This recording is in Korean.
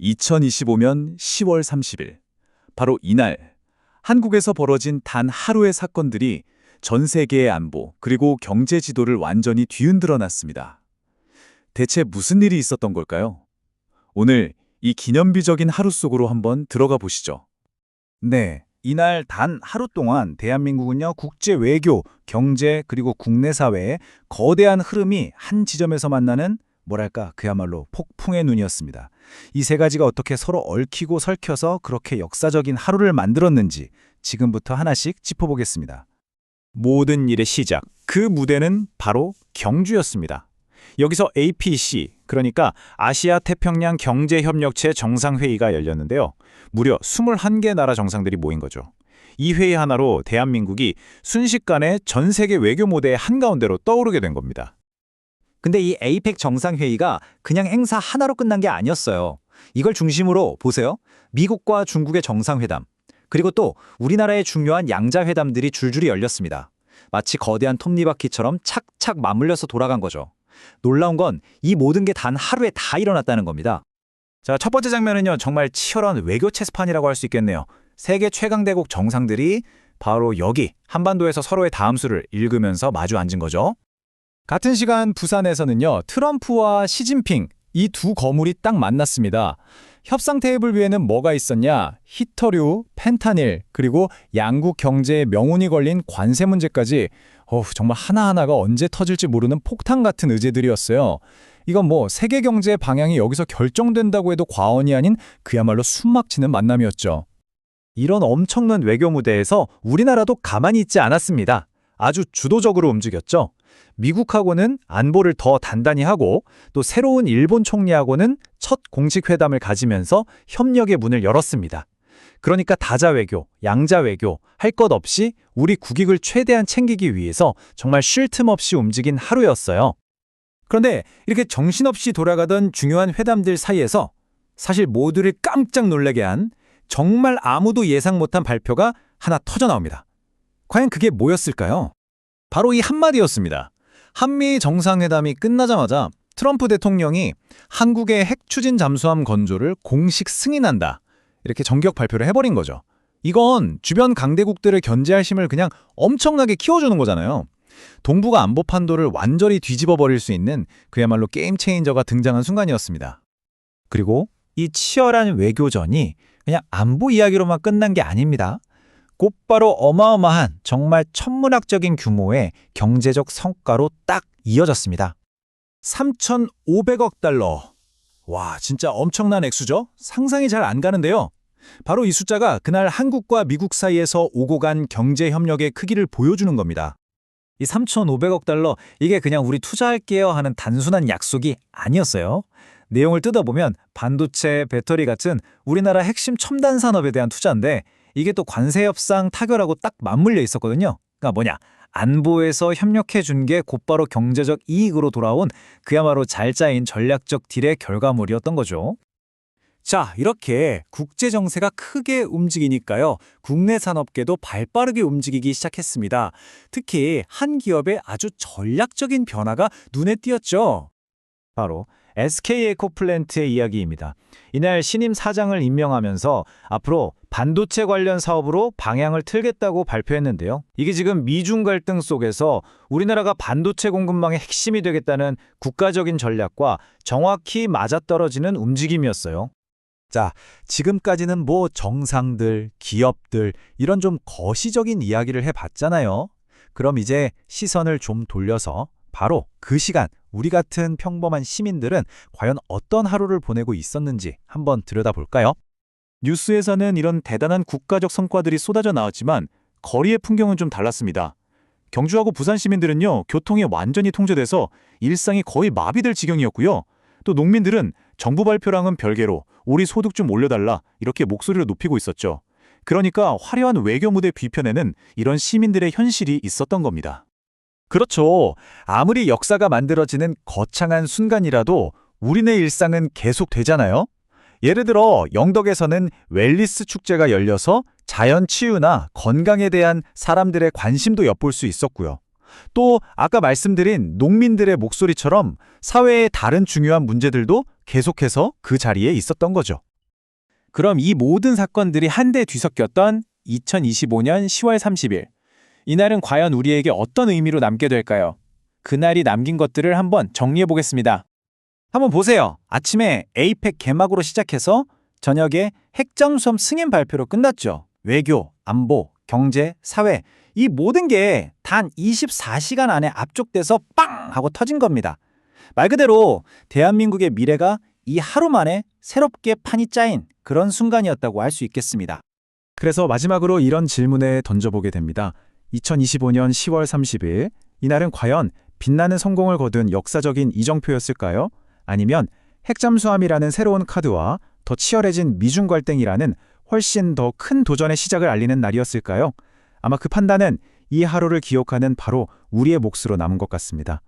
2025년 10월 30일, 바로 이날 한국에서 벌어진 단 하루의 사건들이 전 세계의 안보 그리고 경제 지도를 완전히 뒤흔들어 놨습니다. 대체 무슨 일이 있었던 걸까요? 오늘 이 기념비적인 하루 속으로 한번 들어가 보시죠. 네, 이날 단 하루 동안 대한민국은요, 국제 외교, 경제 그리고 국내 사회의 거대한 흐름이 한 지점에서 만나는 뭐랄까 그야말로 폭풍의 눈이었습니다. 이 세 가지가 어떻게 서로 얽히고 설켜서 그렇게 역사적인 하루를 만들었는지 지금부터 하나씩 짚어보겠습니다. 모든 일의 시작, 그 무대는 바로 경주였습니다. 여기서 APC, 그러니까 아시아 태평양 경제협력체 정상회의가 열렸는데요. 무려 21개 나라 정상들이 모인 거죠. 이 회의 하나로 대한민국이 순식간에 전 세계 외교 무대의 한가운데로 떠오르게 된 겁니다. 근데 이 에이펙 정상회의가 그냥 행사 하나로 끝난 게 아니었어요. 이걸 중심으로 보세요. 미국과 중국의 정상회담, 그리고 또 우리나라의 중요한 양자회담들이 줄줄이 열렸습니다. 마치 거대한 톱니바퀴처럼 착착 맞물려서 돌아간 거죠. 놀라운 건 이 모든 게 단 하루에 다 일어났다는 겁니다. 자, 첫 번째 장면은요, 정말 치열한 외교 체스판이라고 할 수 있겠네요. 세계 최강대국 정상들이 바로 여기 한반도에서 서로의 다음 수를 읽으면서 마주 앉은 거죠. 같은 시간 부산에서는요, 트럼프와 시진핑 이 두 거물이 딱 만났습니다. 협상 테이블 위에는 뭐가 있었냐? 히터류, 펜타닐, 그리고 양국 경제에 명운이 걸린 관세 문제까지 정말 하나하나가 언제 터질지 모르는 폭탄 같은 의제들이었어요. 이건 뭐 세계 경제의 방향이 여기서 결정된다고 해도 과언이 아닌 그야말로 숨막히는 만남이었죠. 이런 엄청난 외교 무대에서 우리나라도 가만히 있지 않았습니다. 아주 주도적으로 움직였죠. 미국하고는 안보를 더 단단히 하고 또 새로운 일본 총리하고는 첫 공식 회담을 가지면서 협력의 문을 열었습니다. 그러니까 다자 외교, 양자 외교 할 것 없이 우리 국익을 최대한 챙기기 위해서 정말 쉴 틈 없이 움직인 하루였어요. 그런데 이렇게 정신없이 돌아가던 중요한 회담들 사이에서 사실 모두를 깜짝 놀라게 한 정말 아무도 예상 못한 발표가 하나 터져 나옵니다. 과연 그게 뭐였을까요? 바로 이 한마디였습니다. 한미 정상회담이 끝나자마자 트럼프 대통령이 한국의 핵 추진 잠수함 건조를 공식 승인한다, 이렇게 전격 발표를 해버린 거죠. 이건 주변 강대국들을 견제할 힘을 그냥 엄청나게 키워주는 거잖아요. 동북아 안보 판도를 완전히 뒤집어버릴 수 있는 그야말로 게임 체인저가 등장한 순간이었습니다. 그리고 이 치열한 외교전이 그냥 안보 이야기로만 끝난 게 아닙니다. 곧바로 어마어마한 정말 천문학적인 규모의 경제적 성과로 딱 이어졌습니다. 3,500억 달러. 와, 진짜 엄청난 액수죠? 상상이 잘 안 가는데요. 바로 이 숫자가 그날 한국과 미국 사이에서 오고 간 경제 협력의 크기를 보여주는 겁니다. 이 3,500억 달러, 이게 그냥 우리 투자할게요 하는 단순한 약속이 아니었어요. 내용을 뜯어보면 반도체, 배터리 같은 우리나라 핵심 첨단 산업에 대한 투자인데 이게 또 관세 협상 타결하고 딱 맞물려 있었거든요. 그러니까 뭐냐? 안보에서 협력해 준 게 곧바로 경제적 이익으로 돌아온 그야말로 잘 짜인 전략적 딜의 결과물이었던 거죠. 자, 이렇게 국제 정세가 크게 움직이니까요, 국내 산업계도 발빠르게 움직이기 시작했습니다. 특히 한 기업의 아주 전략적인 변화가 눈에 띄었죠. 바로 SK에코플랜트의 이야기입니다. 이날 신임 사장을 임명하면서 앞으로 반도체 관련 사업으로 방향을 틀겠다고 발표했는데요. 이게 지금 미중 갈등 속에서 우리나라가 반도체 공급망의 핵심이 되겠다는 국가적인 전략과 정확히 맞아떨어지는 움직임이었어요. 자, 지금까지는 뭐 정상들, 기업들 이런 좀 거시적인 이야기를 해봤잖아요. 그럼 이제 시선을 좀 돌려서 바로 그 시간 우리 같은 평범한 시민들은 과연 어떤 하루를 보내고 있었는지 한번 들여다볼까요? 뉴스에서는 이런 대단한 국가적 성과들이 쏟아져 나왔지만 거리의 풍경은 좀 달랐습니다. 경주하고 부산 시민들은요, 교통이 완전히 통제돼서 일상이 거의 마비될 지경이었고요. 또 농민들은 정부 발표랑은 별개로 우리 소득 좀 올려달라, 이렇게 목소리를 높이고 있었죠. 그러니까 화려한 외교 무대 뒤편에는 이런 시민들의 현실이 있었던 겁니다. 그렇죠. 아무리 역사가 만들어지는 거창한 순간이라도 우리네 일상은 계속 되잖아요. 예를 들어 영덕에서는 웰리스 축제가 열려서 자연 치유나 건강에 대한 사람들의 관심도 엿볼 수 있었고요. 또 아까 말씀드린 농민들의 목소리처럼 사회의 다른 중요한 문제들도 계속해서 그 자리에 있었던 거죠. 그럼 이 모든 사건들이 한데 뒤섞였던 2025년 10월 30일. 이날은 과연 우리에게 어떤 의미로 남게 될까요? 그날이 남긴 것들을 한번 정리해 보겠습니다. 한번 보세요. 아침에 에이펙 개막으로 시작해서 저녁에 핵잠수함 승인 발표로 끝났죠. 외교, 안보, 경제, 사회 이 모든 게 단 24시간 안에 압축돼서 빵! 하고 터진 겁니다. 말 그대로 대한민국의 미래가 이 하루 만에 새롭게 판이 짜인 그런 순간이었다고 할 수 있겠습니다. 그래서 마지막으로 이런 질문에 던져보게 됩니다. 2025년 10월 30일, 이날은 과연 빛나는 성공을 거둔 역사적인 이정표였을까요? 아니면 핵잠수함이라는 새로운 카드와 더 치열해진 미중 갈등이라는 훨씬 더 큰 도전의 시작을 알리는 날이었을까요? 아마 그 판단은 이 하루를 기억하는 바로 우리의 몫으로 남은 것 같습니다.